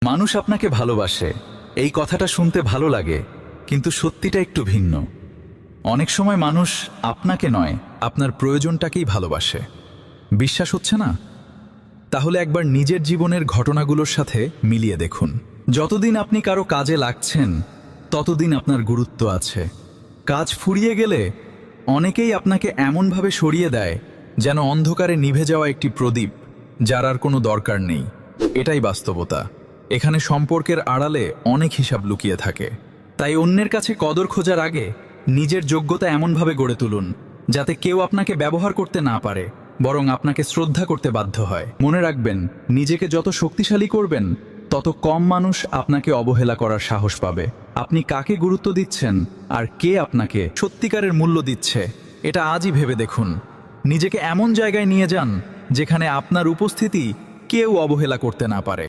মানুষ আপনাকে ভালোবাসে, এই কথাটা শুনতে ভালো লাগে, কিন্তু সত্যিটা একটু ভিন্ন। অনেক সময় মানুষ আপনাকে নয়, আপনার প্রয়োজনটাকেই ভালোবাসে। বিশ্বাস হচ্ছে না? তাহলে একবার নিজের জীবনের ঘটনাগুলোর সাথে মিলিয়ে দেখুন। যতদিন আপনি কারো কাজে লাগছেন, ততদিন আপনার গুরুত্ব আছে। কাজ ফুরিয়ে গেলে অনেকেই আপনাকে এমনভাবে সরিয়ে দেয় যেন অন্ধকারে নিভে যাওয়া একটি প্রদীপ, যার আর কোনো দরকার নেই। এটাই বাস্তবতা। এখানে সম্পর্কের আড়ালে অনেক হিসাব লুকিয়ে থাকে। তাই অন্যের কাছে কদর খোঁজার আগে নিজের যোগ্যতা এমনভাবে গড়ে তুলুন যাতে কেউ আপনাকে ব্যবহার করতে না পারে, বরং আপনাকে শ্রদ্ধা করতে বাধ্য হয়। মনে রাখবেন, নিজেকে যত শক্তিশালী করবেন, তত কম মানুষ আপনাকে অবহেলা করার সাহস পাবে। আপনি কাকে গুরুত্ব দিচ্ছেন আর কে আপনাকে সত্যিকারের মূল্য দিচ্ছে, এটা আজই ভেবে দেখুন। নিজেকে এমন জায়গায় নিয়ে যান যেখানে আপনার উপস্থিতি কেউ অবহেলা করতে না পারে।